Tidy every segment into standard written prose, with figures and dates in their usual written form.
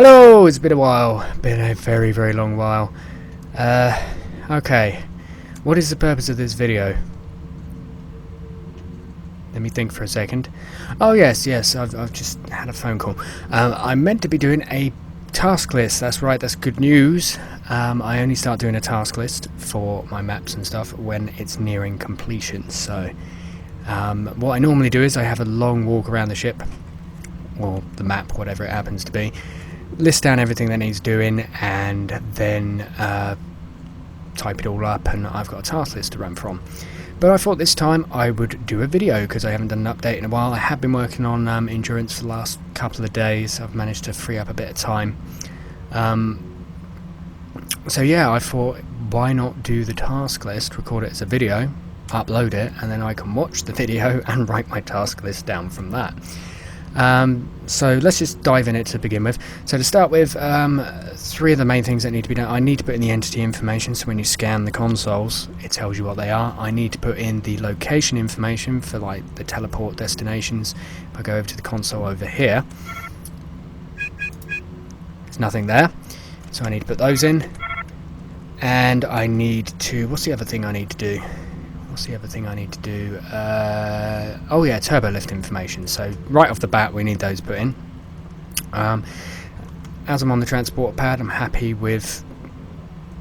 Hello, it's been a while. Been a very, very long while. Okay. What is the purpose of this video? Let me think for a second. Oh yes, I've just had a phone call. I'm meant to be doing a task list. That's right, that's good news. I only start doing a task list for my maps and stuff when it's nearing completion. So, what I normally do is I have a long walk around the ship, or the map, whatever it happens to be. List down everything that needs doing, and then type it all up, and I've got a task list to run from. But I thought this time I would do a video because I haven't done an update in a while. I have been working on endurance for the last couple of days. I've managed to free up a bit of time. So yeah, I thought, why not do the task list, record it as a video, upload it, and then I can watch the video and write my task list down from that. So let's just dive in it to begin with. So to start with, three of the main things that need to be done. I need to put in the entity information, so when you scan the consoles it tells you what they are. I need to put in the location information for like the teleport destinations. If I go over to the console over here, there's nothing there, so I need to put those in. And I need to, what's the other thing I need to do? Oh yeah, turbo lift information. So right off the bat we need those put in. As I'm on the transport pad, I'm happy with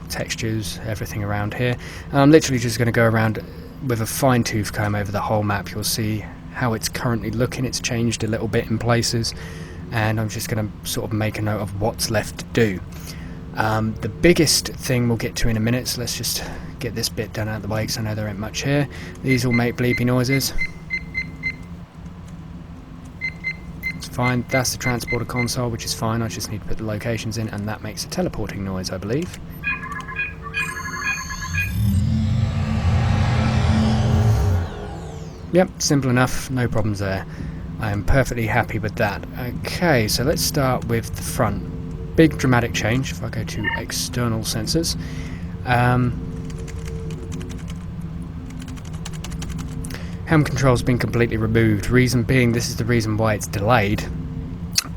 textures, everything around here. I'm literally just going to go around with a fine-tooth comb over the whole map. You'll see how it's currently looking. It's changed a little bit in places, and I'm just going to sort of make a note of what's left to do. The biggest thing we'll get to in a minute, so let's just get this bit done out of the way because I know there ain't much here. These all make bleepy noises. It's fine. That's the transporter console, which is fine. I just need to put the locations in, and that makes a teleporting noise, I believe. Yep, simple enough. No problems there. I am perfectly happy with that. Okay, so let's start with the front. Big dramatic change. If I go to external sensors, helm control's been completely removed. Reason being, this is the reason why it's delayed.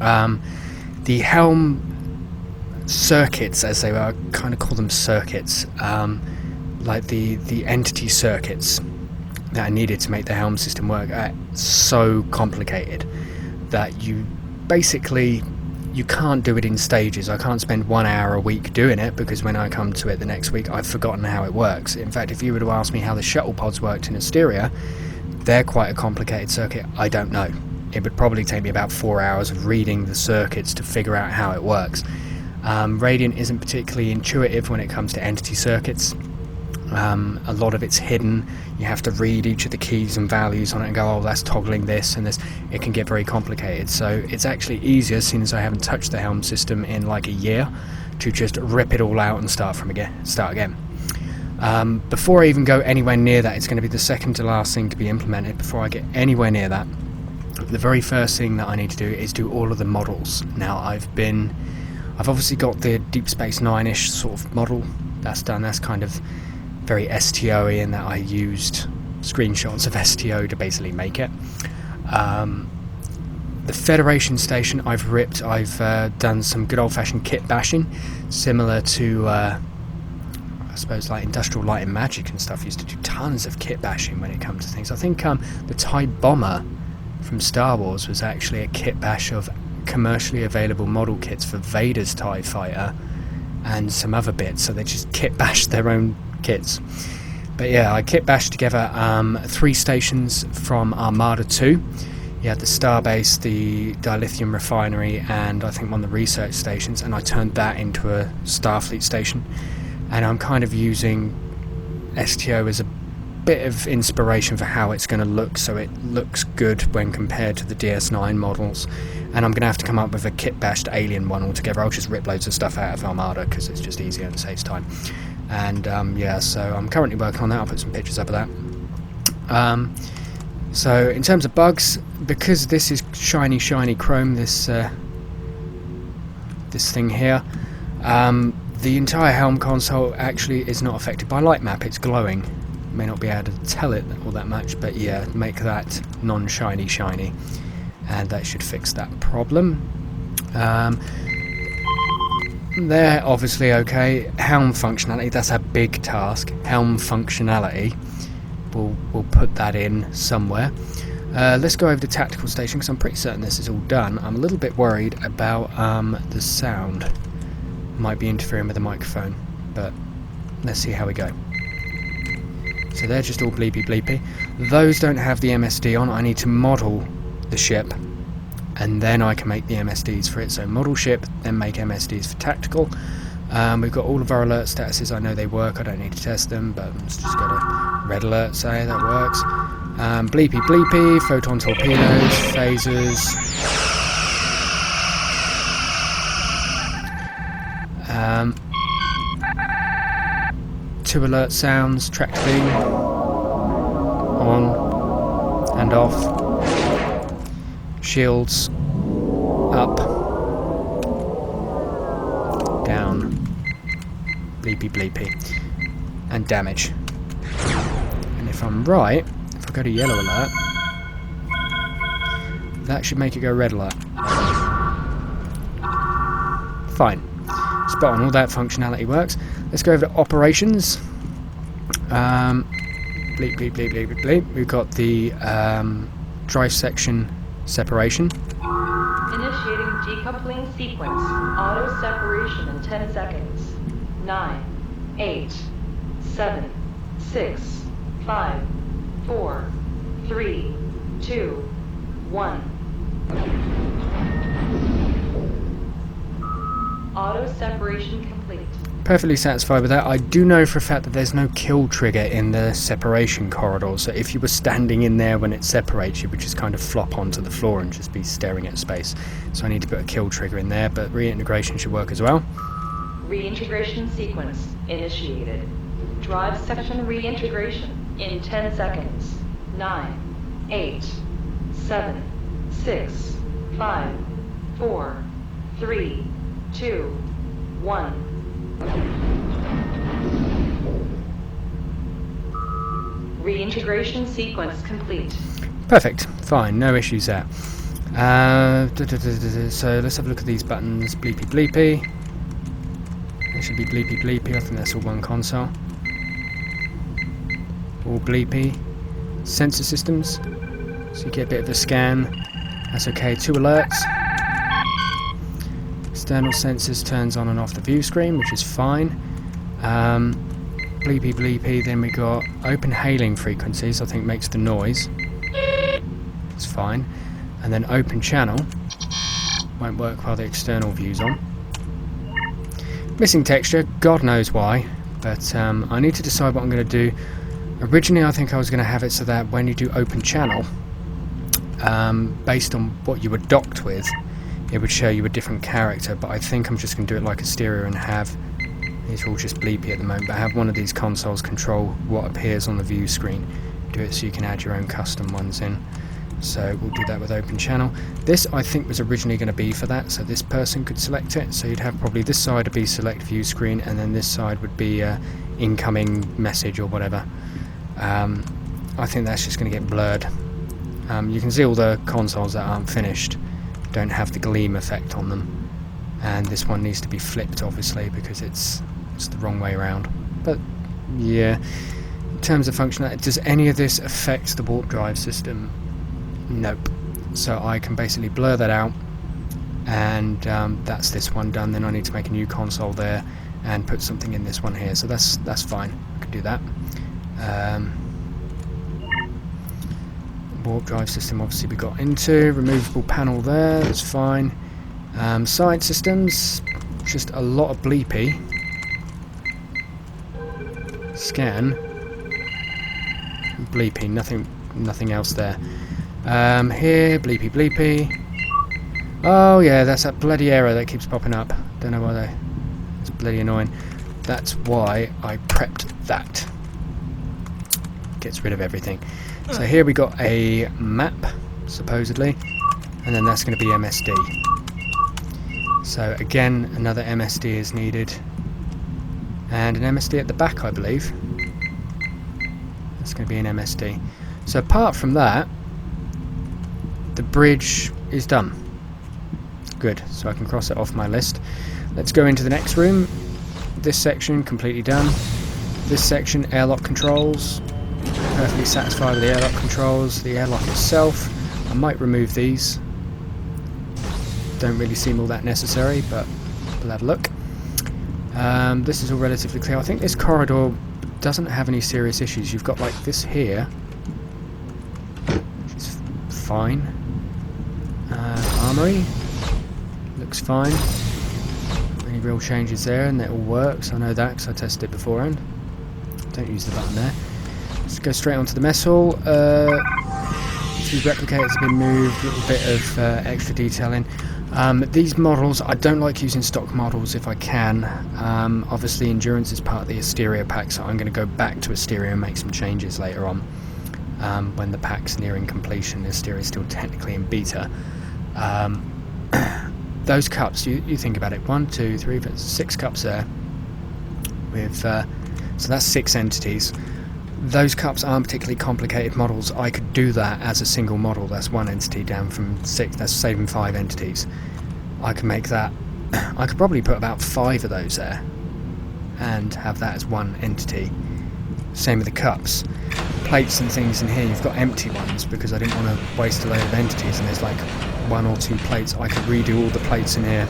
The helm circuits, as they were, I kind of call them circuits, like the entity circuits that are needed to make the helm system work, are so complicated that you can't do it in stages. I can't spend 1 hour a week doing it, because when I come to it the next week I've forgotten how it works. In fact, if you were to ask me how the shuttle pods worked in Asteria, they're quite a complicated circuit. I don't know. It would probably take me about 4 hours of reading the circuits to figure out how it works. Radiant isn't particularly intuitive when it comes to entity circuits. A lot of it's hidden. You have to read each of the keys and values on it and go, oh, that's toggling this and this. It can get very complicated. So it's actually easier, seeing as I haven't touched the helm system in like a year, to just rip it all out and start again. Before I even go anywhere near that, it's going to be the second to last thing to be implemented. Before I get anywhere near that, the very first thing that I need to do is do all of the models. Now I've obviously got the Deep Space Nine-ish sort of model. That's done. That's kind of very STO-y in that I used screenshots of STO to basically make it. The Federation station I've ripped. I've done some good old-fashioned kit bashing, similar to I suppose like Industrial Light and Magic and stuff. Used to do tons of kit bashing when it comes to things. I think the TIE Bomber from Star Wars was actually a kit bash of commercially available model kits for Vader's TIE Fighter and some other bits, so they just kit bashed their own kits. But yeah, I kit bashed together 3 stations from Armada 2. You had the Starbase, the dilithium refinery, and I think one of the research stations, and I turned that into a Starfleet station. And I'm kind of using STO as a bit of inspiration for how it's going to look, so it looks good when compared to the DS9 models. And I'm going to have to come up with a kit bashed alien one altogether. I'll just rip loads of stuff out of Armada because it's just easier and saves time. And yeah, so I'm currently working on that. I'll put some pictures up of that. So in terms of bugs, because this is shiny chrome, this thing here, the entire helm console actually is not affected by light map. It's glowing. May not be able to tell it all that much, but yeah, make that non-shiny, and that should fix that problem. they're obviously okay. Helm functionality, that's a big task. Helm functionality, we'll put that in somewhere. Let's go over to tactical station because I'm pretty certain this is all done. I'm a little bit worried about the sound. Might be interfering with the microphone, but let's see how we go. So they're just all bleepy bleepy. Those don't have the MSD on. I need to model the ship, and then I can make the MSDs for it. So model ship, then make MSDs for tactical. We've got all of our alert statuses. I know they work. I don't need to test them, but let's just go to red alert, say that works. Bleepy bleepy, photon torpedoes, phasers. Two alert sounds, track beam, on and off, shields, up, down, bleepy bleepy, and damage. And if I'm right, if I go to yellow alert, that should make it go red alert. Fine. Spot on, all that functionality works. Let's go over to operations. Bleep, bleep, bleep, bleep, bleep, bleep. We've got the drive section separation. Initiating decoupling sequence. Auto separation in 10 seconds. 9, 8, 7, 6, 5, 4, 3, 2, 1. Auto separation complete. Perfectly satisfied with that. I do know for a fact that there's no kill trigger in the separation corridor, so if you were standing in there when it separates, you would just kind of flop onto the floor and just be staring at space. So I need to put a kill trigger in there, but reintegration should work as well. Reintegration sequence initiated. Drive section reintegration in 10 seconds. 9, 8, 7, 6, 5, 4, 3, 2, 1. Reintegration sequence complete. Perfect. Fine. No issues there. So let's have a look at these buttons. Bleepy bleepy. It should be bleepy bleepy. I think that's all one console. All bleepy. Sensor systems. So you get a bit of a scan. That's okay. 2 alerts. External sensors turns on and off the view screen, which is fine. Bleepy bleepy, then we got open hailing frequencies, I think makes the noise. It's fine. And then open channel won't work while the external view's on. Missing texture, God knows why, but I need to decide what I'm going to do. Originally I think I was going to have it so that when you do open channel, based on what you were docked with, it would show you a different character, but I think I'm just going to do it like Asteria and have, these are all just bleepy at the moment, but have one of these consoles control what appears on the view screen. Do it so you can add your own custom ones in. So we'll do that with open channel. This I think was originally going to be for that, so this person could select it. So you'd have probably this side would be select view screen, and then this side would be incoming message or whatever. I think that's just going to get blurred. You can see all the consoles that aren't finished don't have the gleam effect on them, and this one needs to be flipped obviously because it's the wrong way around. But yeah, in terms of functionality, does any of this affect the warp drive system? Nope. So I can basically blur that out, and that's this one done. Then I need to make a new console there and put something in this one here, so that's fine. I can do that. Warp drive system obviously we got into. Removable panel there, that's fine. Side systems, just a lot of bleepy. Scan. Bleepy, nothing else there. Here, bleepy bleepy. Oh yeah, that's that bloody error that keeps popping up. Don't know why it's bloody annoying. That's why I prepped that. Gets rid of everything. So here we got a map, supposedly, and then that's going to be MSD. So again, another MSD is needed, and an MSD at the back, I believe. That's going to be an MSD. So apart from that, the bridge is done. Good, so I can cross it off my list. Let's go into the next room. This section completely done. This section, airlock controls. Perfectly satisfied with the airlock controls. The airlock itself, I might remove these. Don't really seem all that necessary, but we'll have a look. This is all relatively clear. I think this corridor doesn't have any serious issues. You've got like this here, which is fine. Armory looks fine. Any real changes there, and it all works. I know that because I tested it beforehand. Don't use the button there. Let's go straight onto the mess hall. A few replicators have been moved. A little bit of extra detailing. These models, I don't like using stock models if I can. Obviously Endurance is part of the Asteria pack, so I'm going to go back to Asteria and make some changes later on. When the pack's nearing completion. Asteria is still technically in beta. Those cups, you think about it, 1, 2, 3, 4, 6 cups there. With so that's 6 entities. Those cups aren't particularly complicated models. I could do that as a single model. That's 1 entity down from 6. That's saving 5 entities. I can make that. I could probably put about 5 of those there and have that as 1 entity. Same with the cups. Plates and things in here, you've got empty ones because I didn't want to waste a load of entities, and there's like 1 or 2 plates. I could redo all the plates in here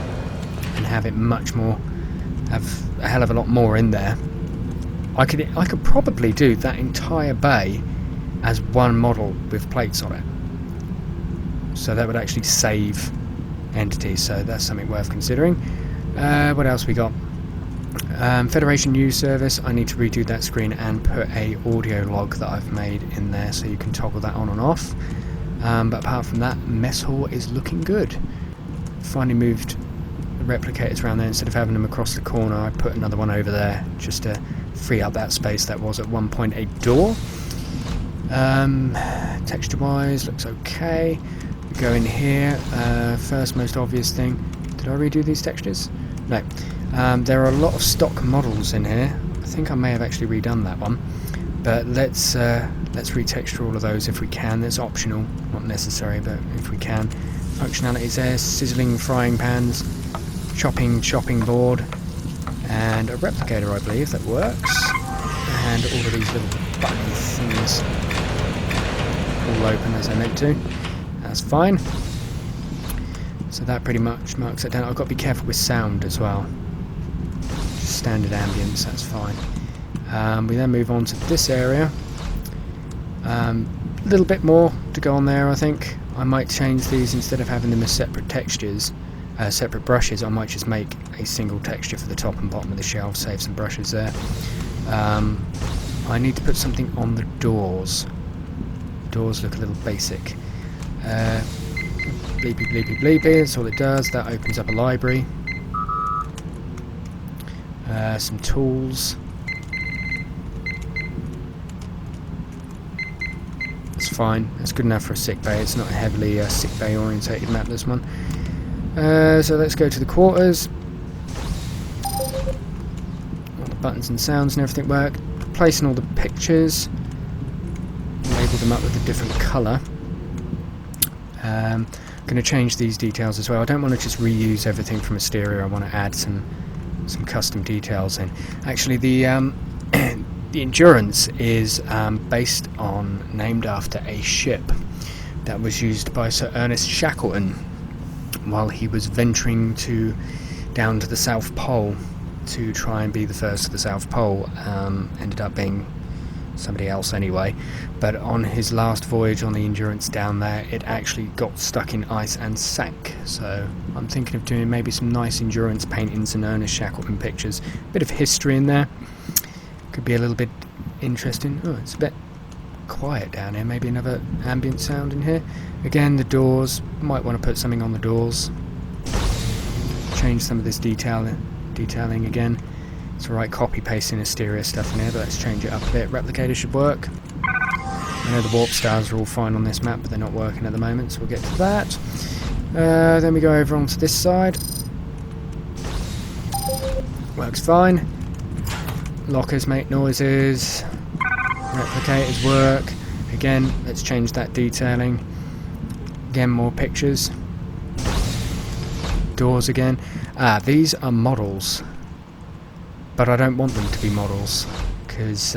and have it much more, have a hell of a lot more in there. I could probably do that entire bay as 1 model with plates on it. So that would actually save entities, so that's something worth considering. What else we got? Federation News Service, I need to redo that screen and put a audio log that I've made in there so you can toggle that on and off. But apart from that, Mess Hall is looking good. Finally moved the replicators around there. Instead of having them across the corner, I put another one over there just to free up that space that was at one point a door. Texture wise, looks okay. We go in here. First most obvious thing, did I redo these textures? No. There are a lot of stock models in here. I think I may have actually redone that one, but let's retexture all of those if we can. It's optional, not necessary, but if we can. Functionalities there: sizzling frying pans, chopping board, and a replicator, I believe, that works. And all of these little button things all open as I meant to. That's fine. So that pretty much marks it down. I've got to be careful with sound as well. Just standard ambience, that's fine. We then move on to this area. A little bit more to go on there, I think. I might change these, instead of having them as separate textures, separate brushes, I might just make a single texture for the top and bottom of the shelf, save some brushes there. I need to put something on the doors. Doors look a little basic. Bleepy bleepy bleepy, that's all it does. That opens up a library. Some tools. That's fine, that's good enough for a sick bay. It's not a heavily sick bay orientated map, this one. So let's go to the quarters. All the buttons and sounds and everything work. Placing all the pictures. Label them up with a different colour. Going to change these details as well. I don't want to just reuse everything from Asteria. I want to add some custom details in. Actually, the Endurance is named after a ship that was used by Sir Ernest Shackleton while he was venturing down to the South Pole to try and be the first to the South Pole. Ended up being somebody else anyway, but on his last voyage on the Endurance down there, it actually got stuck in ice and sank. So I'm thinking of doing maybe some nice Endurance paintings and Ernest Shackleton pictures. Bit of history in there, could be a little bit interesting. Oh, it's a bit quiet down here. Maybe another ambient sound in here. Again, the doors, might want to put something on the doors. Change some of this detailing again. It's alright copy pasting Asteria stuff in here, but let's change it up a bit. Replicator should work. I know the warp stars are all fine on this map, but they're not working at the moment, so we'll get to that. Then we go over onto this side. Works fine. Lockers make noises. Replicators work. Again, let's change that detailing. Again, more pictures. Doors again. These are models, but I don't want them to be models because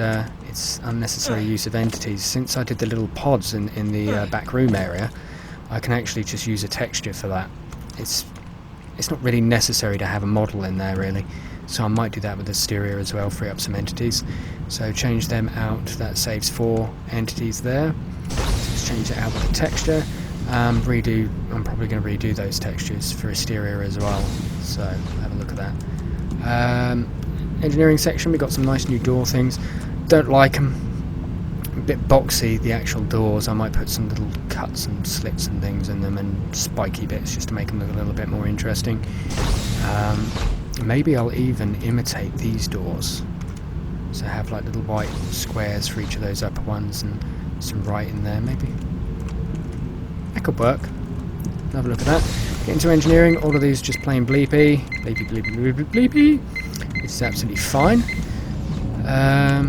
it's unnecessary use of entities. Since I did the little pods in the back room area, I can actually just use a texture for that. It's not really necessary to have a model in there really, so I might do that with Asteria as well, free up some entities. So change them out, that saves 4 entities there. Let's change it out with a texture. I'm probably going to redo those textures for Asteria as well, so have a look at that. Engineering section, we've got some nice new door things. Don't like them, a bit boxy, the actual doors. I might put some little cuts and slits and things in them and spiky bits just to make them look a little bit more interesting. Maybe I'll even imitate these doors, so have like little white squares for each of those upper ones and some writing there maybe. That could work. Have a look at that. Get into engineering, all of these just plain bleepy. Bleepy, bleepy, bleepy, bleepy. It's absolutely fine.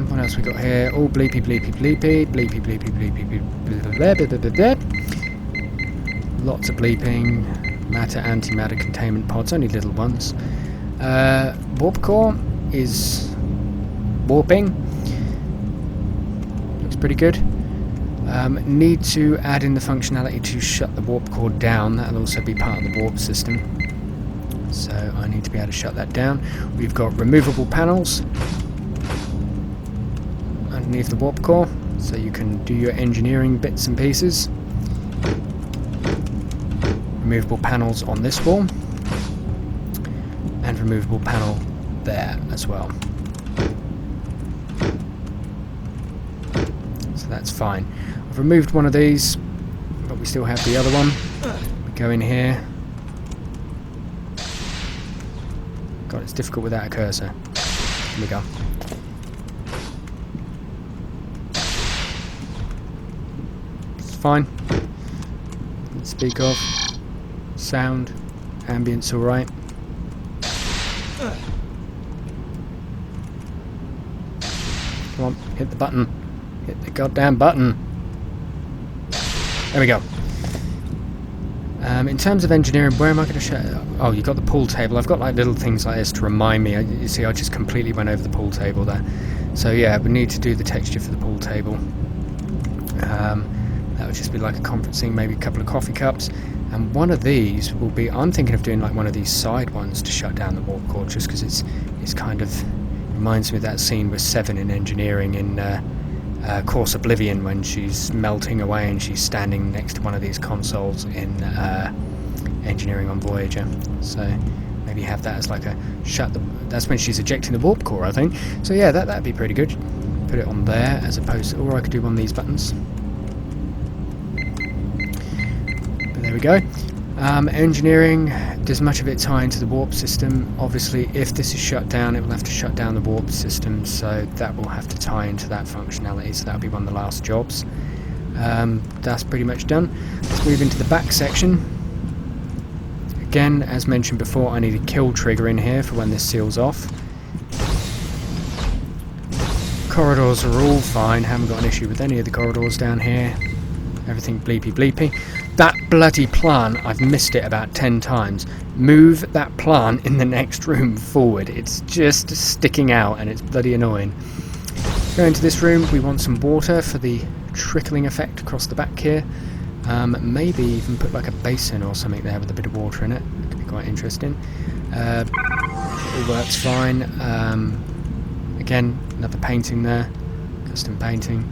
What else we got here? All bleepy, bleepy, bleepy. Bleepy, bleepy, bleepy, bleepy. Lots of bleeping. Matter, antimatter, containment pods, only little ones. Warp core is warping. Looks pretty good. Need to add in the functionality to shut the warp core down. That'll also be part of the warp system, so I need to be able to shut that down. We've got removable panels underneath the warp core, so you can do your engineering bits and pieces. Removable panels on this wall, and removable panel there as well. So that's fine. I've removed one of these, but we still have the other one. We go in here. God, it's difficult without a cursor. Here we go. It's fine. Let's speak of. Sound, ambience alright. Come on, hit the button. Hit the goddamn button. There we go. In terms of engineering, where am I going to show? Oh, you got the pool table. I've got like little things like this to remind me. You see, I just completely went over the pool table there. So yeah, we need to do the texture for the pool table. That would just be like a conferencing, maybe a couple of coffee cups. And one of these will be, I'm thinking of doing like one of these side ones to shut down the warp core, just because it's kind of reminds me of that scene with Seven in engineering in Course Oblivion, when she's melting away and she's standing next to one of these consoles in engineering on Voyager. So maybe have that as like a that's when she's ejecting the warp core, I think. So yeah, that'd be pretty good. Put it on there as opposed to, or I could do one of these buttons. But there we go. Engineering, does much of it tie into the warp system? Obviously, if this is shut down, it will have to shut down the warp system, so that will have to tie into that functionality, so that'll be one of the last jobs. That's pretty much done. Let's move into the back section. Again, as mentioned before, I need a kill trigger in here for when this seals off. Corridors are all fine, haven't got an issue with any of the corridors down here. Everything bleepy bleepy. That bloody plant, I've missed it about 10 times. Move that plant in the next room forward. It's just sticking out and it's bloody annoying. Go into this room, we want some water for the trickling effect across the back here. Maybe even put like a basin or something there with a bit of water in it. It could be quite interesting. All works fine. Again, another painting there. Custom painting.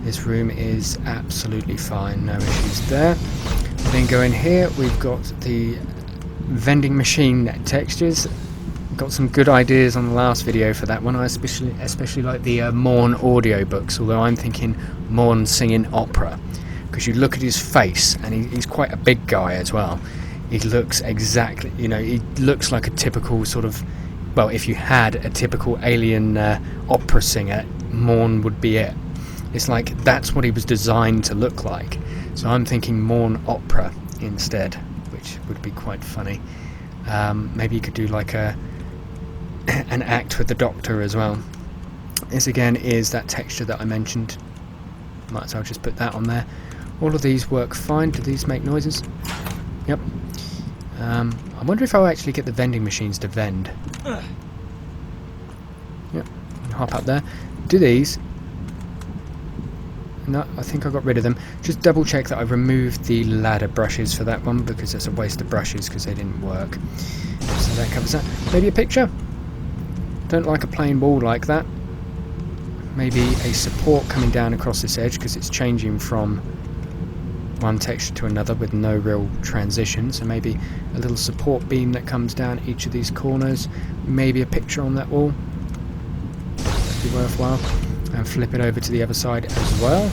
This room is absolutely fine, no issues there. Then go in here, we've got the vending machine textures. Got some good ideas on the last video for that one. I especially like the Morn audio books, although I'm thinking Morn singing opera. Because you look at his face, and he's quite a big guy as well. He looks exactly, he looks like a typical sort of, well, if you had a typical alien opera singer, Morn would be it. It's like that's what he was designed to look like. So I'm thinking Morn opera instead, which would be quite funny. Maybe you could do like an act with the Doctor as well. This again is that texture that I mentioned. Might as well just put that on there. All of these work fine. Do these make noises? Yep. I wonder if I'll actually get the vending machines to vend. Yep, hop up there. Do these. No, I think I got rid of them. Just double check that I removed the ladder brushes for that one, because it's a waste of brushes because they didn't work. So that covers that. Maybe a picture? Don't like a plain wall like that. Maybe a support coming down across this edge, because it's changing from one texture to another with no real transition. So maybe a little support beam that comes down each of these corners. Maybe a picture on that wall. That'd be worthwhile. And flip it over to the other side as well.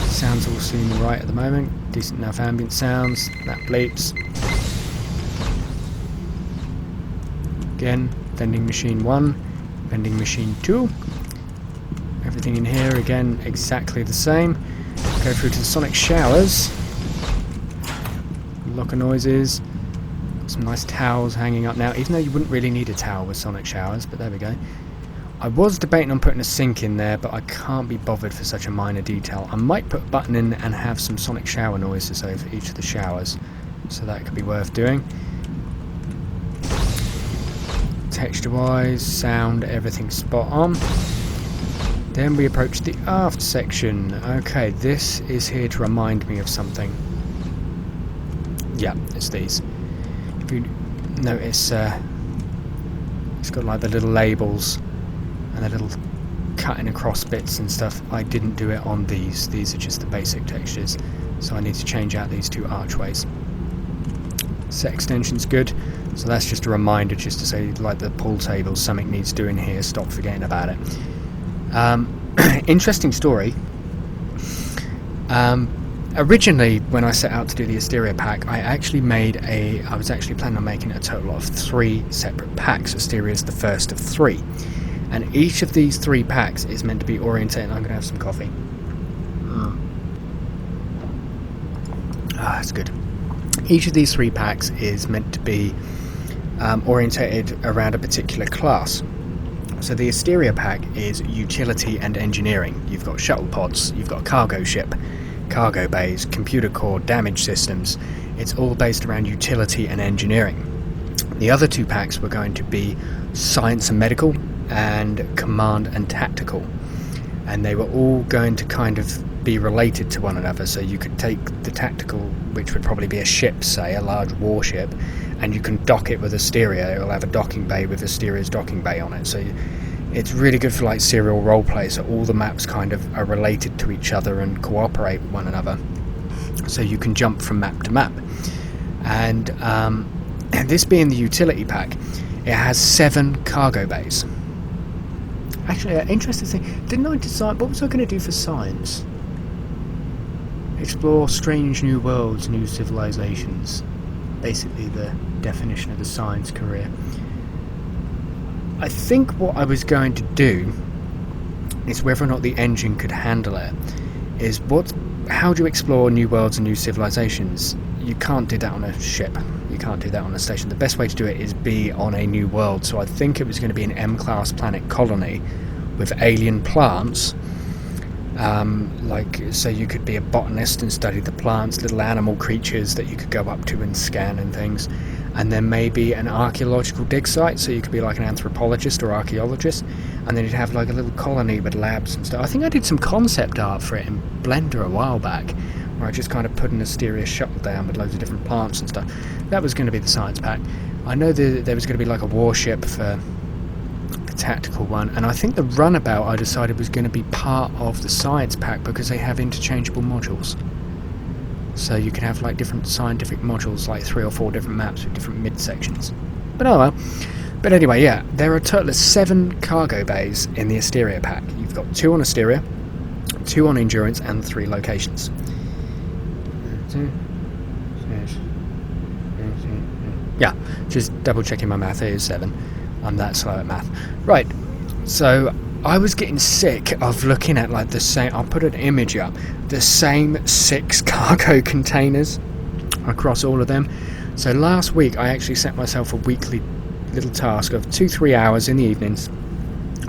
Sounds all seem right at the moment. Decent enough ambient sounds. That bleeps. Again, vending machine 1, vending machine 2. Everything in here, again, exactly the same. Go through to the sonic showers. Locker noises. Some nice towels hanging up now, even though you wouldn't really need a towel with sonic showers, but there we go. I was debating on putting a sink in there, but I can't be bothered for such a minor detail. I might put a button in and have some sonic shower noises over each of the showers, so that could be worth doing. Texture-wise, sound, everything spot on. Then we approach the aft section. Okay, this is here to remind me of something. Yeah, it's these. If you notice, it's got like the little labels and the little cutting across bits and stuff. I didn't do it on these. These are just the basic textures, so I need to change out these two archways. Set extension's good, so that's just a reminder, just to say, like the pool tables, something needs doing here, stop forgetting about it. Interesting story. Originally, when I set out to do the Asteria pack, I was actually planning on making a total of 3 separate packs. Asteria is the first of 3. And each of these 3 packs is meant to be orientated. I'm going to have some coffee. That's good. Each of these 3 packs is meant to be orientated around a particular class. So the Asteria pack is utility and engineering. You've got shuttle pods, you've got a cargo ship, cargo bays, computer core, damage systems. It's all based around utility and engineering. The other 2 packs were going to be science and medical, and command and tactical, and they were all going to kind of be related to one another. So you could take the tactical, which would probably be a ship, say a large warship, and you can dock it with Asteria. It will have a docking bay with Asteria's docking bay on it, so it's really good for like serial roleplay, so all the maps kind of are related to each other and cooperate with one another, so you can jump from map to map. And this being the utility pack, it has 7 cargo bays. Actually, interesting thing, didn't I decide, what was I going to do for science? Explore strange new worlds, new civilizations. Basically the definition of the science career. I think what I was going to do is, whether or not the engine could handle it, is how do you explore new worlds and new civilizations? You can't do that on a ship. You can't do that on a station. The best way to do it is be on a new world. So I think it was going to be an M-class planet colony with alien plants. So you could be a botanist and study the plants, little animal creatures that you could go up to and scan and things. And then maybe an archaeological dig site, so you could be like an anthropologist or archaeologist. And then you'd have like a little colony with labs and stuff. I think I did some concept art for it in Blender a while back, where I just kind of put an Asteria shuttle down with loads of different plants and stuff. That was going to be the science pack. I know there was going to be like a warship for the tactical one, and I think the runabout I decided was going to be part of the science pack, because they have interchangeable modules. So you can have like different scientific modules, like 3 or 4 different maps with different mid-sections. But oh well. But anyway, yeah, there are a total of 7 cargo bays in the Asteria pack. You've got 2 on Asteria, 2 on Endurance, and 3 locations. Yeah, just double checking my math. It is 7. I'm that slow at math. Right, so I was getting sick of looking at like the same, I'll put an image up, the same 6 cargo containers across all of them. So last week I actually set myself a weekly little task of 2-3 hours in the evenings.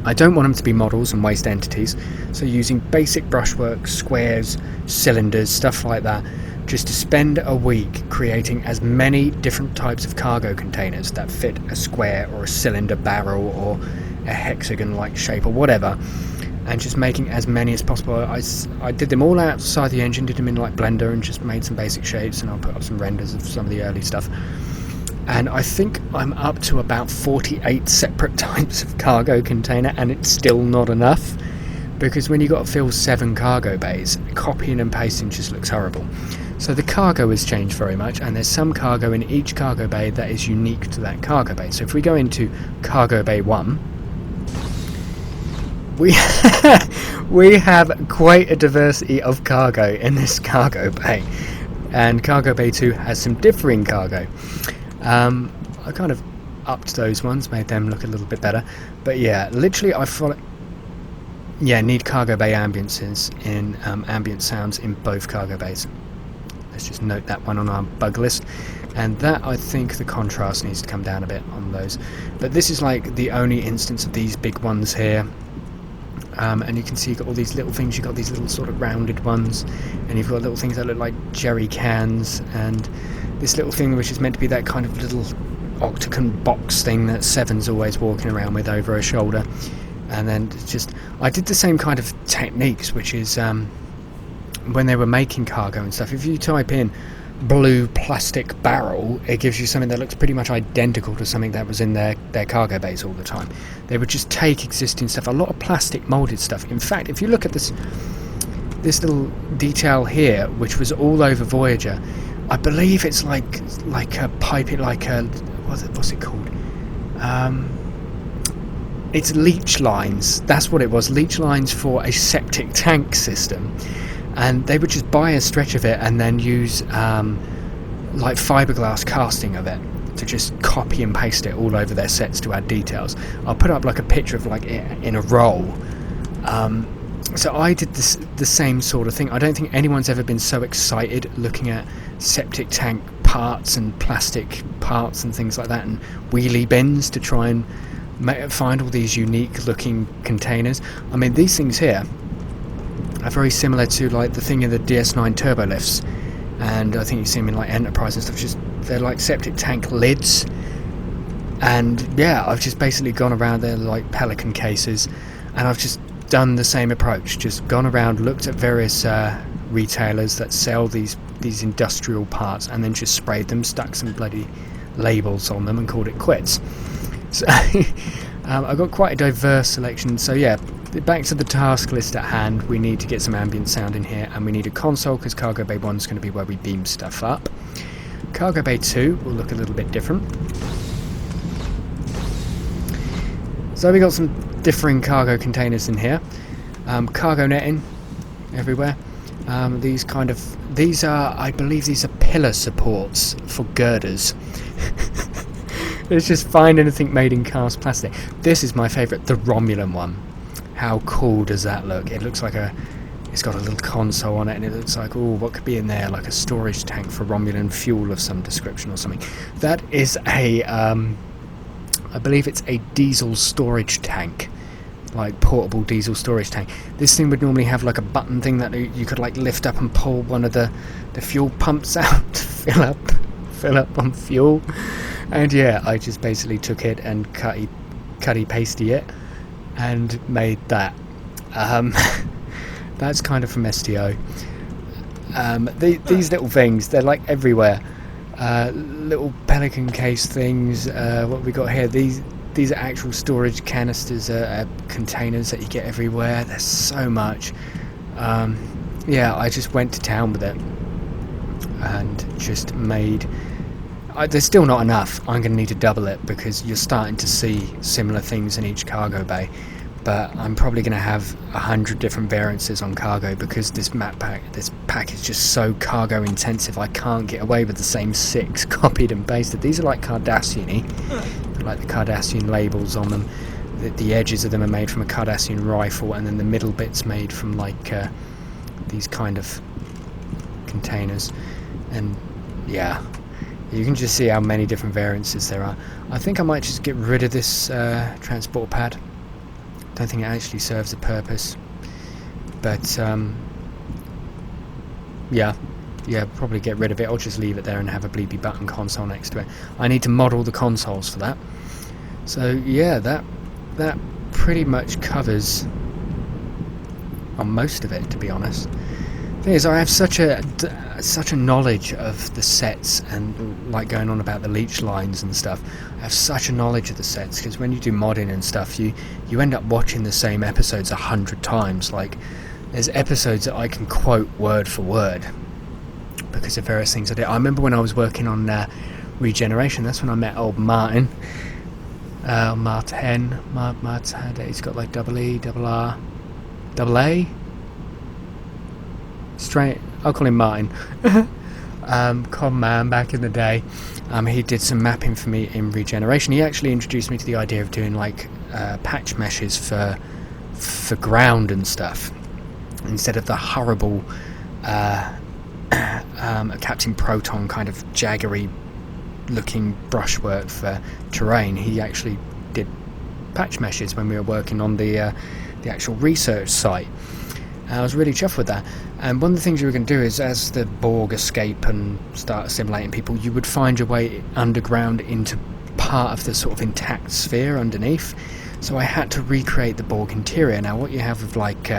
I don't want them to be models and waste entities, so using basic brushwork, squares, cylinders, stuff like that, just to spend a week creating as many different types of cargo containers that fit a square or a cylinder barrel or a hexagon-like shape or whatever, and just making as many as possible. I did them all outside the engine, did them in like Blender, and just made some basic shapes, and I'll put up some renders of some of the early stuff. And I think I'm up to about 48 separate types of cargo container, and it's still not enough, because when you've got to fill 7 cargo bays, copying and pasting just looks horrible. So the cargo has changed very much, and there's some cargo in each cargo bay that is unique to that cargo bay. So if we go into cargo bay 1, we have quite a diversity of cargo in this cargo bay, and cargo bay 2 has some differing cargo. I kind of upped those ones, made them look a little bit better, but yeah, literally I follow. Yeah, need cargo bay ambiences in ambient sounds in both cargo bays. Let's just note that one on our bug list. And that, I think the contrast needs to come down a bit on those. But this is like the only instance of these big ones here. And you can see you've got all these little things. You've got these little sort of rounded ones, and you've got little things that look like jerry cans, and this little thing which is meant to be that kind of little octagon box thing that Seven's always walking around with over her shoulder. And then just, I did the same kind of techniques, which is when they were making cargo and stuff, if you type in blue plastic barrel, it gives you something that looks pretty much identical to something that was in their cargo bays all the time. They would just take existing stuff, a lot of plastic molded stuff. In fact, if you look at this little detail here, which was all over Voyager, I believe it's like a piping, like a, what's it called? It's leach lines. That's what it was, leach lines for a septic tank system. And they would just buy a stretch of it and then use like fiberglass casting of it to just copy and paste it all over their sets to add details. I'll put up like a picture of like it in a roll. So I did the same sort of thing. I don't think anyone's ever been so excited looking at septic tank parts and plastic parts and things like that, and wheelie bins to try and find all these unique looking containers. I mean, these things here are very similar to like the thing in the DS9 turbo lifts, and I think you see them in like Enterprise and stuff. Just they're like septic tank lids, and yeah, I've just basically gone around there like Pelican cases, and I've just done the same approach. Just gone around, looked at various retailers that sell these industrial parts, and then just sprayed them, stuck some bloody labels on them, and called it quits. So I've got quite a diverse selection. So yeah, back to the task list at hand. We need to get some ambient sound in here, and we need a console, because cargo bay 1 is going to be where we beam stuff up. Cargo bay 2 will look a little bit different. So we got some differing cargo containers in here. Cargo netting everywhere. These are, I believe these are pillar supports for girders. Let's just find anything made in cast plastic. This is my favourite, the Romulan one. How cool does that look? It looks like it's got a little console on it, and it looks like, oh, what could be in there? Like a storage tank for Romulan fuel of some description or something. That is a, I believe it's a diesel storage tank, like portable diesel storage tank. This thing would normally have like a button thing that you could like lift up and pull one of the fuel pumps out to fill up on fuel. And yeah, I just basically took it and cutty pasty it and made that. That's kind of from STO. These little things, they're like everywhere. Little Pelican case things. What we got here, these are actual storage canisters, containers that you get everywhere. There's so much. Yeah, I just went to town with it and just made. There's still not enough. I'm going to need to double it, because you're starting to see similar things in each cargo bay. But I'm probably going to have 100 different variances on cargo, because this pack is just so cargo intensive. I can't get away with the same 6 copied and pasted. These are like Cardassian-y, like the Cardassian labels on them. The edges of them are made from a Cardassian rifle, and then the middle bit's made from like these kind of containers. And yeah, you can just see how many different variances there are. I think I might just get rid of this transport pad. Don't think it actually serves a purpose, but yeah, yeah, probably get rid of it, or just leave it there and have a bleepy button console next to it. I need to model the consoles for that. So yeah, that pretty much covers on most of it, to be honest. Thing is, I have such a knowledge of the sets, and like going on about the leech lines and stuff, I have such a knowledge of the sets, because when you do modding and stuff, you end up watching the same episodes 100 times. Like, there's episodes that I can quote word for word because of various things I did. I remember when I was working on Regeneration, that's when I met old Martin. Martin, he's got like double E, double R, double A. Straight, I'll call him Martin. Con man back in the day. He did some mapping for me in Regeneration. He actually introduced me to the idea of doing like patch meshes for ground and stuff, instead of the horrible Captain Proton kind of jaggery looking brushwork for terrain. He actually did patch meshes when we were working on the actual research site. I was really chuffed with that. And one of the things you were going to do is, as the Borg escape and start assimilating people, you would find your way underground into part of the sort of intact sphere underneath. So I had to recreate the Borg interior. Now, what you have with like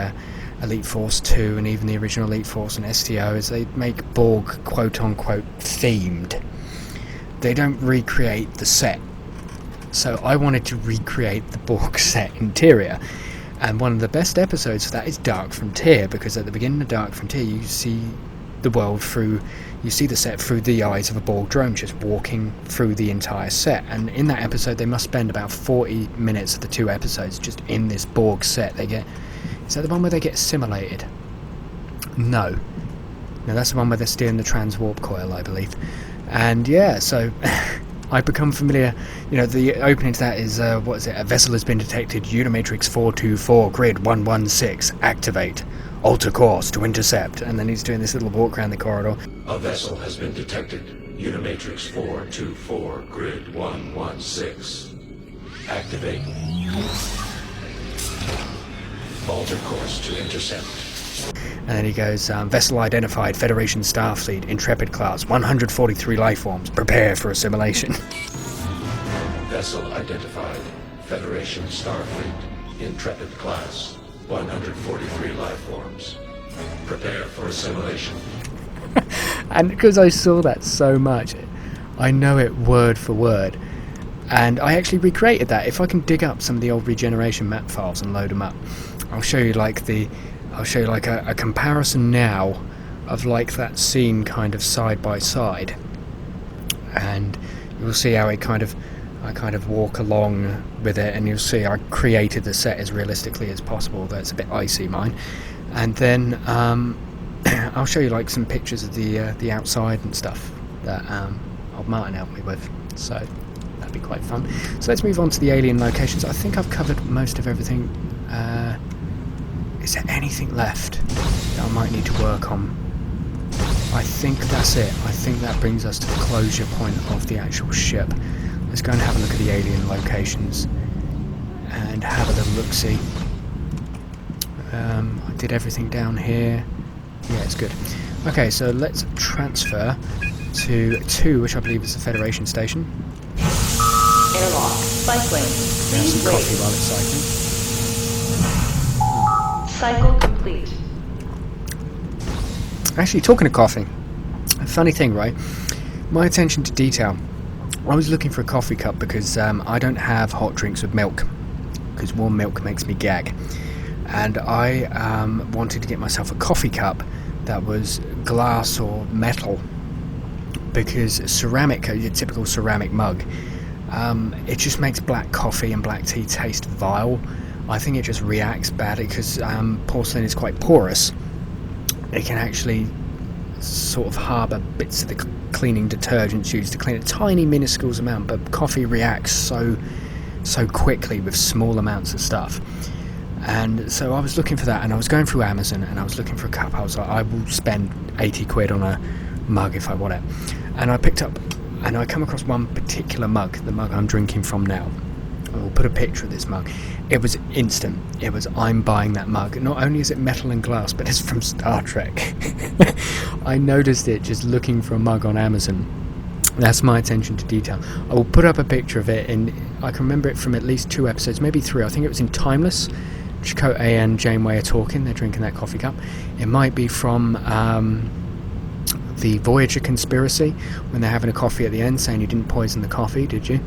Elite Force 2 and even the original Elite Force and STO is they make Borg quote-unquote themed. They don't recreate the set. So I wanted to recreate the Borg set interior. And one of the best episodes for that is Dark Frontier, because at the beginning of Dark Frontier you see the world through, you see the set through the eyes of a Borg drone just walking through the entire set. And in that episode they must spend about 40 minutes of the 2 episodes just in this Borg set. They get, is that the one where they get assimilated? No, that's the one where they're steering the transwarp coil, I believe. And yeah, so I become familiar. You know, the opening to that is, what is it? A vessel has been detected. Unimatrix 424, grid 116. Activate. Alter course to intercept. And then he's doing this little walk around the corridor. A vessel has been detected. Unimatrix 424, grid 116. Activate. Alter course to intercept. And then he goes, vessel identified, Federation Starfleet, Intrepid class, 143 lifeforms, prepare for assimilation. Vessel identified, Federation Starfleet, Intrepid class, 143 lifeforms, prepare for assimilation. And because I saw that so much, I know it word for word. And I actually recreated that. If I can dig up some of the old Regeneration map files and load them up, I'll show you like a comparison now of like that scene kind of side by side, and you'll see how I kind of walk along with it, and you'll see I created the set as realistically as possible. That's a bit icy, mine. And then I'll show you like some pictures of the outside and stuff that old Martin helped me with, so that'd be quite fun. So let's move on to the alien locations. I think I've covered most of everything. Is there anything left that I might need to work on? I think that's it. I think that brings us to the closure point of the actual ship. Let's go and have a look at the alien locations and have a little look-see. I did everything down here. Yeah, it's good. Okay, so let's transfer to 2, which I believe is the Federation station. Airlock. Cycling. Have Please some wait. coffee while it's cycling. Cycle complete. Actually, talking of coffee, a funny thing, right? My attention to detail. I was looking for a coffee cup because I don't have hot drinks with milk, because warm milk makes me gag. And I wanted to get myself a coffee cup that was glass or metal, because ceramic, a typical ceramic mug, it just makes black coffee and black tea taste vile. I think it just reacts badly because porcelain is quite porous. It can actually sort of harbour bits of the cleaning detergents used to clean a tiny minuscule amount, but coffee reacts so quickly with small amounts of stuff. And so I was looking for that, and I was going through Amazon and I was looking for a cup. I was like, I will spend 80 quid on a mug if I want it. And I picked up, and I come across one particular mug, the mug I'm drinking from now. We'll put a picture of this mug. It was instant. It was, I'm buying that mug. Not only is it metal and glass, but it's from Star Trek. I noticed it just looking for a mug on Amazon. That's my attention to detail. I will put up a picture of it, and I can remember it from at least 2 episodes, maybe 3. I think it was in Timeless. Chakotay and Janeway are talking. They're drinking that coffee cup. It might be from the Voyager conspiracy, when they're having a coffee at the end, saying you didn't poison the coffee, did you?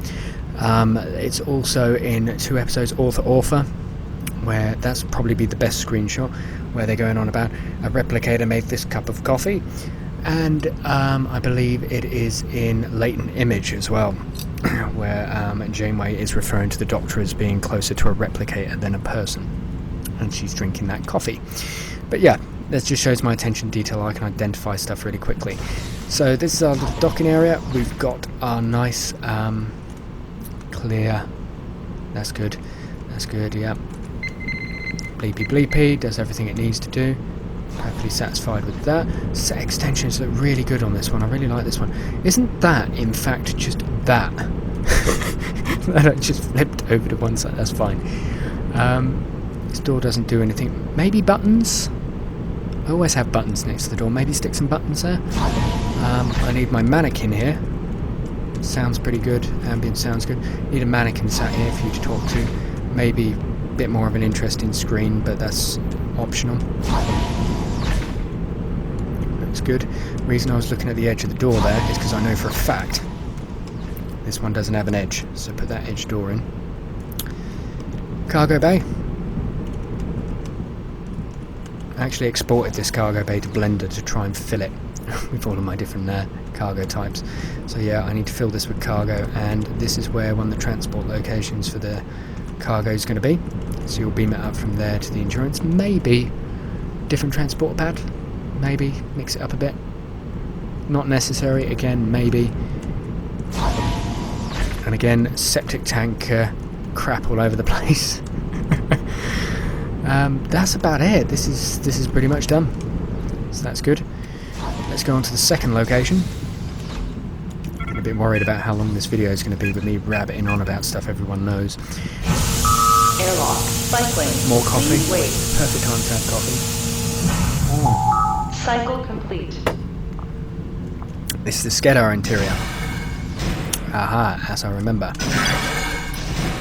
It's also in 2 episodes, Author, where that's probably be the best screenshot, where they're going on about a replicator made this cup of coffee. And I believe it is in Latent Image as well, where Janeway is referring to the Doctor as being closer to a replicator than a person, and she's drinking that coffee. But yeah, that just shows my attention to detail. I can identify stuff really quickly. So this is our little docking area. We've got our nice clear. That's good. That's good. Yeah. Bleepy bleepy does everything it needs to do. Perfectly satisfied with that. Set extensions look really good on this one. I really like this one. Isn't that, in fact, just that? That I just flipped over to one side. That's fine. This door doesn't do anything. Maybe buttons? I always have buttons next to the door. Maybe stick some buttons there. I need my mannequin here. Sounds pretty good. Ambient sounds good. Need a mannequin sat here for you to talk to. Maybe a bit more of an interesting screen, but that's optional. Looks good. The reason I was looking at the edge of the door there is because I know for a fact this one doesn't have an edge, so put that edge door in. Cargo bay. I actually exported this cargo bay to Blender to try and fill it with all of my different cargo types. So yeah, I need to fill this with cargo, and this is where one of the transport locations for the cargo is going to be. So you'll beam it up from there to the Endurance. Maybe different transport pad. Maybe mix it up a bit. Not necessary. Again, maybe. And again, septic tank crap all over the place. That's about it. This is pretty much done. So that's good. Let's go on to the second location. I'm a bit worried about how long this video is going to be with me rabbiting on about stuff everyone knows. Airlock. Cycling. More coffee. Please wait. Perfect time to have coffee. Cycle complete. This is the Skedar interior. Aha, as I remember.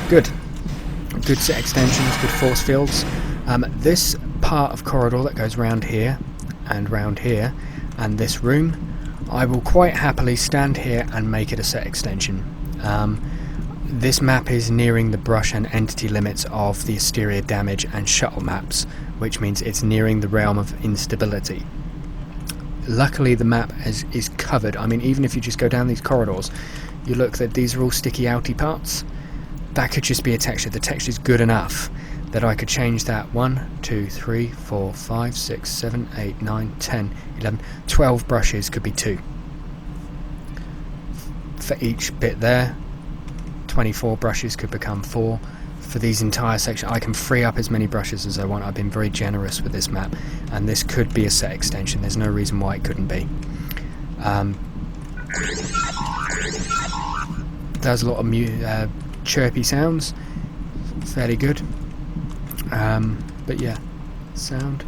Good. Good set extensions, good force fields. This part of corridor that goes round here, and this room, I will quite happily stand here and make it a set extension. This map is nearing the brush and entity limits of the Asteria damage and shuttle maps, which means it's nearing the realm of instability. Luckily the map is covered. I mean, even if you just go down these corridors, you look that these are all sticky outy parts. That could just be a texture. The texture is good enough that I could change that 1, 2, 3, 4, 5, 6, 7, 8, 9, 10, 11, 12 brushes could be 2. For each bit there, 24 brushes could become 4. For these entire sections, I can free up as many brushes as I want. I've been very generous with this map, and this could be a set extension. There's no reason why it couldn't be. Does a lot of chirpy sounds, fairly good. But yeah, sound.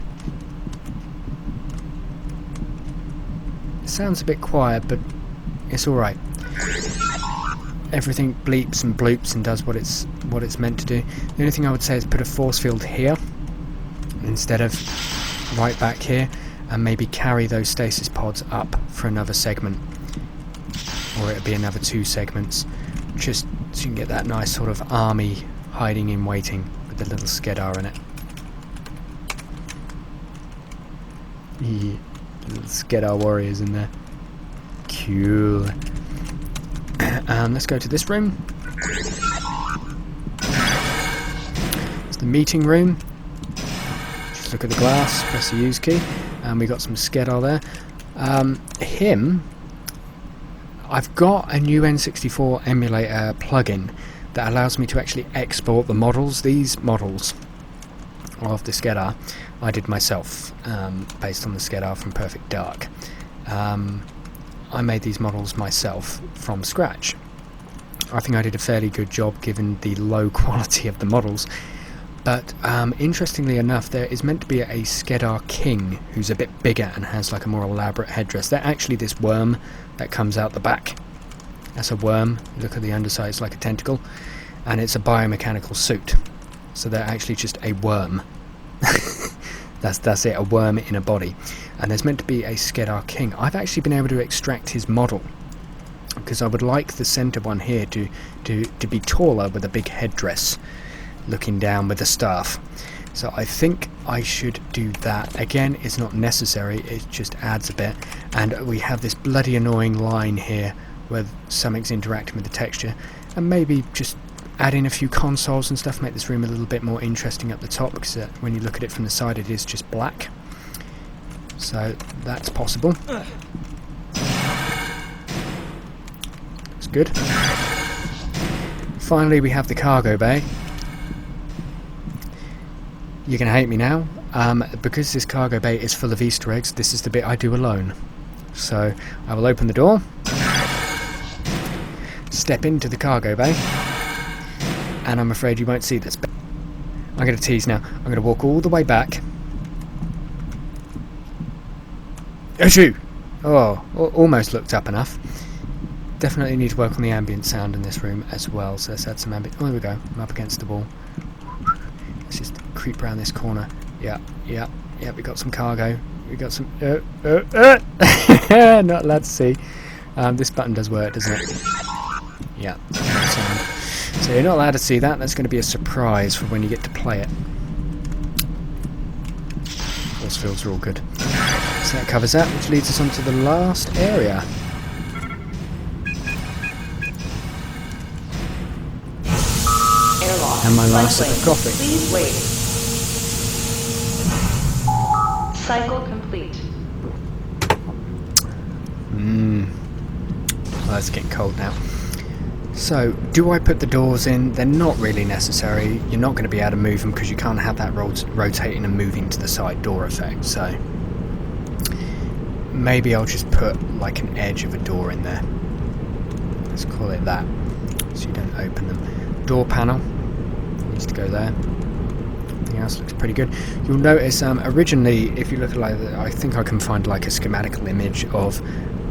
It sounds a bit quiet, but it's all right. Everything bleeps and bloops and does what it's meant to do. The only thing I would say is put a force field here instead of right back here, and maybe carry those stasis pods up for another segment, or it'll be another 2 segments, just so you can get that nice sort of army hiding in waiting with the little Skedar in it. Yeah, little Skedar warriors in there. Cool. Let's go to this room. It's the meeting room. Just look at the glass, press the use key, and we got some Skedar there. I've got a new N64 emulator plugin that allows me to actually export the models. These models of the Skedar I did myself, based on the Skedar from Perfect Dark. I made these models myself from scratch. I think I did a fairly good job given the low quality of the models. But interestingly enough, there is meant to be a Skedar King who's a bit bigger and has like a more elaborate headdress. They're actually this worm that comes out the back. That's a worm. Look at the underside, it's like a tentacle. And it's a biomechanical suit. So they're actually just a worm. That's it, a worm in a body. And there's meant to be a Skedar King. I've actually been able to extract his model, because I would like the centre one here to be taller with a big headdress, looking down with a staff. So I think I should do that. Again, it's not necessary, it just adds a bit. And we have this bloody annoying line here where something's interacting with the texture, and maybe just add in a few consoles and stuff, make this room a little bit more interesting up the top, because when you look at it from the side it is just black. So that's possible. That's good. Finally we have the cargo bay. You're going to hate me now. Because this cargo bay is full of Easter eggs, this is the bit I do alone. So I will open the door, step into the cargo bay, and I'm afraid you won't see this bit. I'm going to tease now. I'm going to walk all the way back. Achoo! Oh, almost looked up enough. Definitely need to work on the ambient sound in this room as well, so let's add some ambient. Oh, there we go. I'm up against the wall. Let's just creep around this corner. Yeah, we got some cargo. We got some... Not allowed to see. This button does work, doesn't it? Yeah, sound. So you're not allowed to see that. That's going to be a surprise for when you get to play it. Force fields are all good. So that covers that, which leads us on to the last area. Airlock. And my last sip of Cycling. coffee. Please wait. Cycle complete. Well, it's getting cold now. So, do I put the doors in? They're not really necessary. You're not going to be able to move them because you can't have that rotating and moving to the side door effect. So, maybe I'll just put like an edge of a door in there. Let's call it that, so you don't open them. Door panel needs to go there. Everything else looks pretty good. You'll notice originally, if you look at like, I think I can find like a schematical image of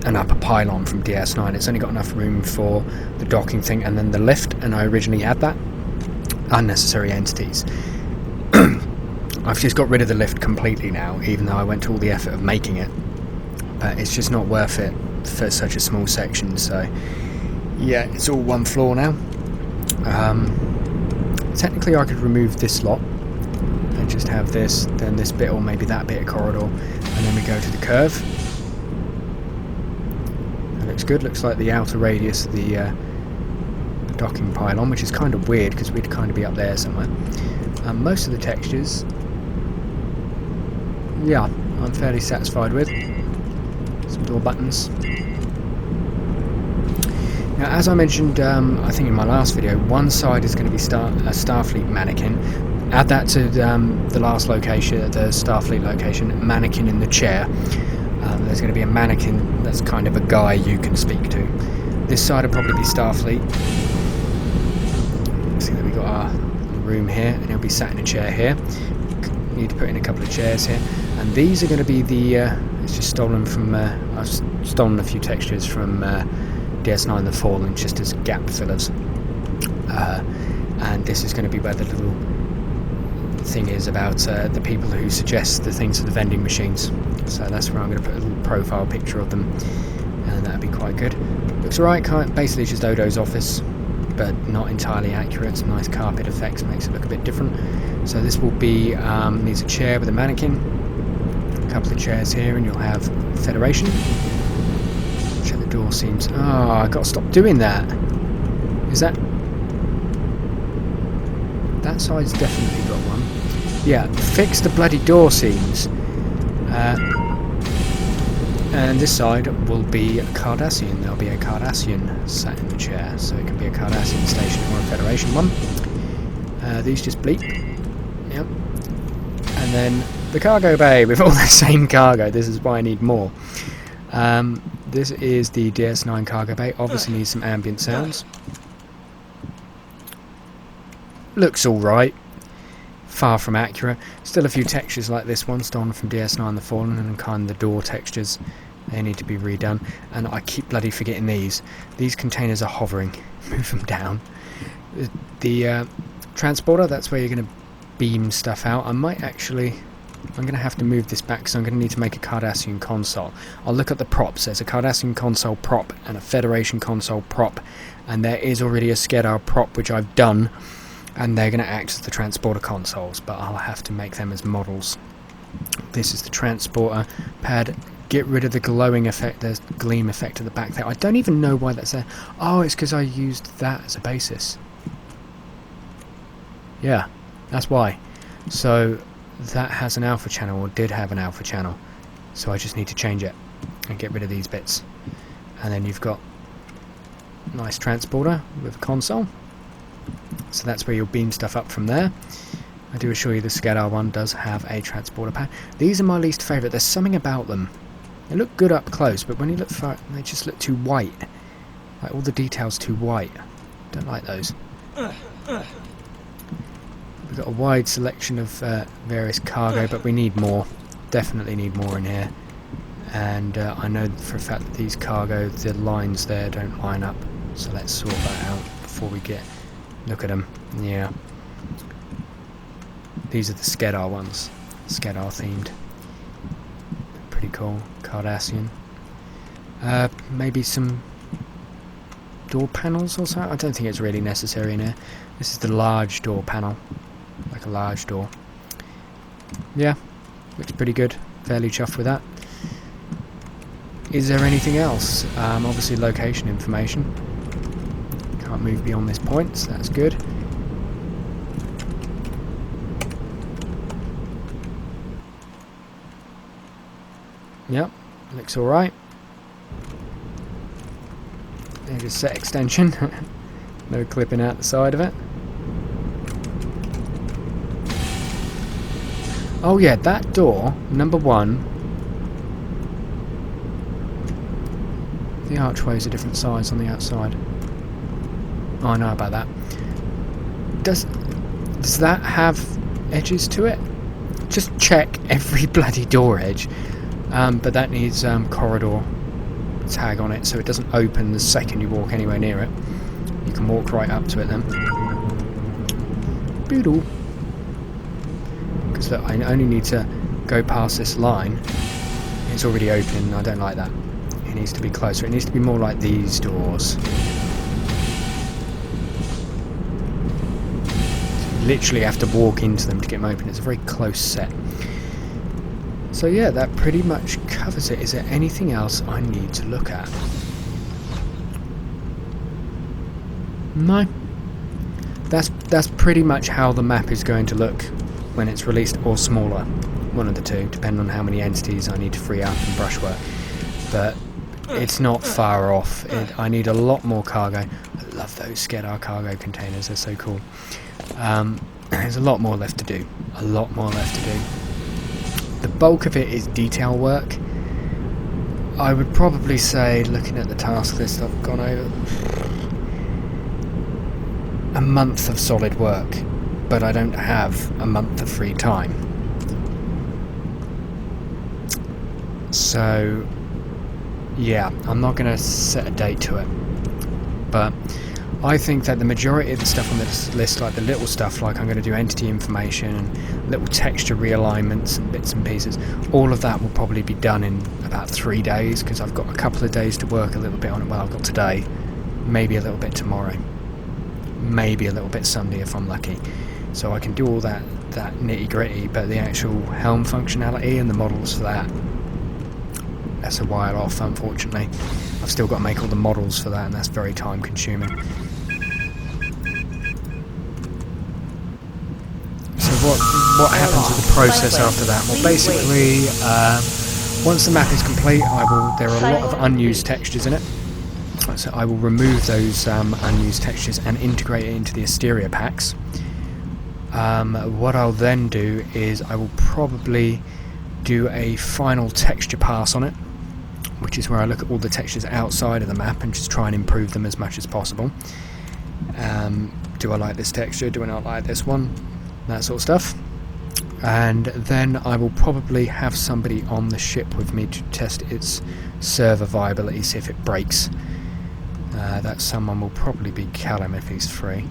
an upper pylon from DS9. It's only got enough room for the docking thing and then the lift, and I originally had that. Unnecessary entities. I've just got rid of the lift completely now, even though I went to all the effort of making it, but it's just not worth it for such a small section. So yeah, it's all one floor now. Technically I could remove this lot and just have this, then this bit, or maybe that bit of corridor, and then we go to the curve. Looks good. Looks like the outer radius of the docking pylon, which is kind of weird because we'd kind of be up there somewhere. Most of the textures, yeah, I'm fairly satisfied with. Some door buttons. Now, as I mentioned, I think in my last video, one side is going to be a Starfleet mannequin. Add that to the last location, the Starfleet location, mannequin in the chair. There's going to be a mannequin that's kind of a guy you can speak to. This side will probably be Starfleet. See that we got our room here, and he'll be sat in a chair here. Need to put in a couple of chairs here, and these are going to be the. It's just stolen from. I've stolen a few textures from DS9: The Fallen, just as gap fillers. And this is going to be where the little thing is about the people who suggest the things to the vending machines. So that's where I'm going to put a little profile picture of them, and that'd be quite good. Looks alright, basically just Odo's office, but not entirely accurate. Some nice carpet effects, makes it look a bit different. So this will be, needs a chair with a mannequin, a couple of chairs here, and you'll have Federation. Check the door seams. Oh, I've got to stop doing that. Is that... That side's definitely got one. Yeah, fix the bloody door seams. And this side will be a Cardassian. There'll be a Cardassian sat in the chair, so it can be a Cardassian station or a Federation one. These just bleep. Yep. And then the cargo bay with all the same cargo. This is why I need more. This is the DS9 cargo bay. Obviously needs some ambient sounds. looks alright. Far from accurate. Still a few textures like this one, stolen from DS9 The Fallen, and kind of the door textures. They need to be redone. And I keep bloody forgetting these. These containers are hovering. Move them down. The transporter, that's where you're going to beam stuff out. I'm going to have to move this back because I'm going to need to make a Cardassian console. I'll look at the props. There's a Cardassian console prop and a Federation console prop. And there is already a Skedar prop which I've done. And they're going to act as the transporter consoles, but I'll have to make them as models. This is the transporter pad. Get rid of the glowing effect, there's gleam effect at the back there. I don't even know why that's there. Oh, it's because I used that as a basis. Yeah, that's why. So that has an alpha channel, or did have an alpha channel. So I just need to change it and get rid of these bits. And then you've got a nice transporter with a console. So that's where you'll beam stuff up from there. I do assure you the Skedar one does have a transporter pad. These are my least favourite. There's something about them. They look good up close, but when you look far, they just look too white. Like all the details too white. Don't like those. We've got a wide selection of various cargo, but we need more. Definitely need more in here. And I know for a fact that these cargo, the lines there don't line up. So let's sort that out before we get... Look at them. Yeah. These are the Skedar ones. Skedar themed. Pretty cool. Cardassian. Maybe some door panels or something. I don't think it's really necessary in here. This is the large door panel. Like a large door. Yeah. Looks pretty good. Fairly chuffed with that. Is there anything else? Obviously location information. Can't move beyond this point, so that's good. Yep, looks alright. There's a set extension. No clipping out the side of it. Oh yeah, that door, number 1. The archway's a different size on the outside. Oh, I know about that. Does that have edges to it? Just check every bloody door edge. But that needs corridor tag on it, so it doesn't open the second you walk anywhere near it. You can walk right up to it then. Boodle. Because look, I only need to go past this line. It's already open. I don't like that. It needs to be closer. It needs to be more like these doors. Literally have to walk into them to get them open. It's a very close set. So yeah, that pretty much covers it. Is there anything else I need to look at? No. That's pretty much how the map is going to look when it's released, or smaller. One of the two, depending on how many entities I need to free up and brushwork. But it's not far off. I need a lot more cargo. I love those Skedar cargo containers. They're so cool. There's a lot more left to do. A lot more left to do. The bulk of it is detail work. I would probably say, looking at the task list I've gone over, a month of solid work, but I don't have a month of free time. So yeah, I'm not going to set a date to it, but I think that the majority of the stuff on this list, like the little stuff, like I'm going to do entity information and little texture realignments and bits and pieces, all of that will probably be done in about 3 days, because I've got a couple of days to work a little bit on it. Well, I've got today, maybe a little bit tomorrow, maybe a little bit Sunday if I'm lucky. So I can do all that nitty gritty, but the actual helm functionality and the models for that's a while off, unfortunately. I've still got to make all the models for that, and that's very time consuming. So what happens with the process after that? Well, basically, once the map is complete, there are a lot of unused textures in it. So I will remove those unused textures and integrate it into the Asteria packs. What I'll then do is I will probably do a final texture pass on it, which is where I look at all the textures outside of the map and just try and improve them as much as possible. do I like this texture, do I not like this one, that sort of stuff. And then I will probably have somebody on the ship with me to test its server viability, see if it breaks. That someone will probably be Callum if he's free.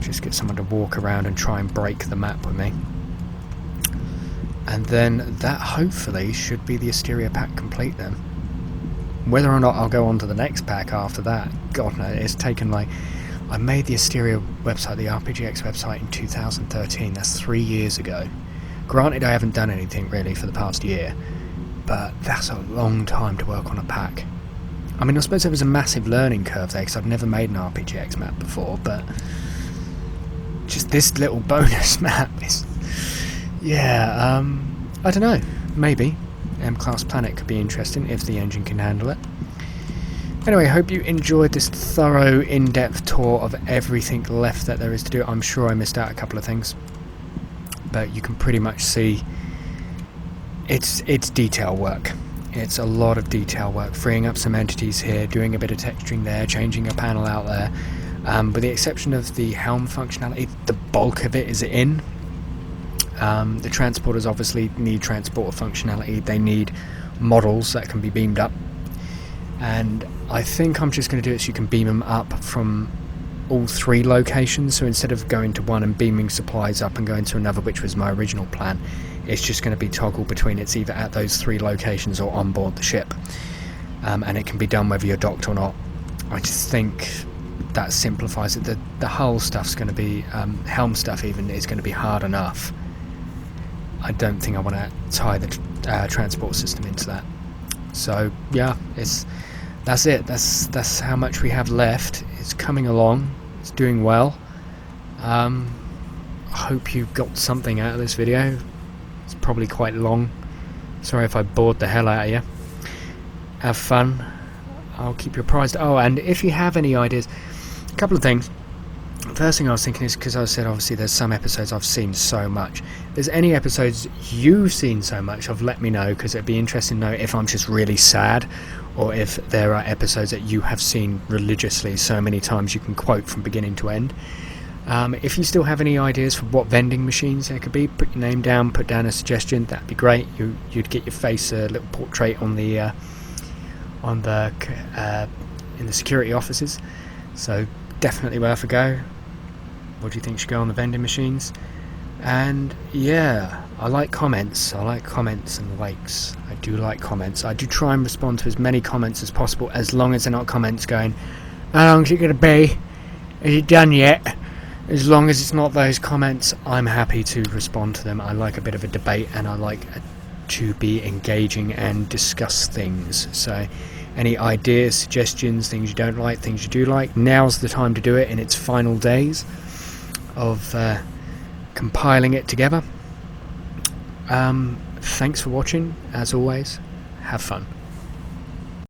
Just get someone to walk around and try and break the map with me. And then that hopefully should be the Asteria pack complete then. Whether or not I'll go on to the next pack after that, God knows, it's taken like... I made the Asteria website, the RPGX website, in 2013, that's 3 years ago. Granted, I haven't done anything really for the past year, but that's a long time to work on a pack. I mean, I suppose there was a massive learning curve there, because I've never made an RPGX map before, but just this little bonus map is... yeah, I don't know, maybe. M-Class Planet could be interesting, if the engine can handle it. Anyway, hope you enjoyed this thorough, in-depth tour of everything left that there is to do. I'm sure I missed out a couple of things, but you can pretty much see it's detail work. It's a lot of detail work, freeing up some entities here, doing a bit of texturing there, changing a panel out there. With the exception of the helm functionality, the bulk of it is in. The transporters obviously need transporter functionality. They need models that can be beamed up. And I think I'm just going to do it so you can beam them up from all 3 locations. So instead of going to one and beaming supplies up and going to another, which was my original plan, it's just going to be toggle between it's either at those 3 locations or on board the ship. And it can be done whether you're docked or not. I just think that simplifies it. The hull stuff's going to be, helm stuff even, is going to be hard enough. I don't think I want to tie the transport system into that. So yeah, that's it. That's how much we have left. It's coming along. It's doing well. I hope you got something out of this video. It's probably quite long. Sorry if I bored the hell out of you. Have fun. I'll keep you apprised. Oh, and if you have any ideas, a couple of things. First thing I was thinking is, because I said obviously there's some episodes I've seen so much. If there's any episodes you've seen so much of, let me know, because it'd be interesting to know if I'm just really sad, or if there are episodes that you have seen religiously so many times you can quote from beginning to end. If you still have any ideas for what vending machines there could be, put your name down, put down a suggestion. That'd be great. You'd get your face, a little portrait on the in the security offices. So definitely worth a go. What do you think should go on the vending machines? And yeah, I like comments. I like comments and likes. I do like comments. I do try and respond to as many comments as possible, as long as they're not comments going, how long is it going to be? Is it done yet? As long as it's not those comments, I'm happy to respond to them. I like a bit of a debate, and I like to be engaging and discuss things. So any ideas, suggestions, things you don't like, things you do like, now's the time to do it in its final days of compiling it together. Thanks for watching. As always, have fun.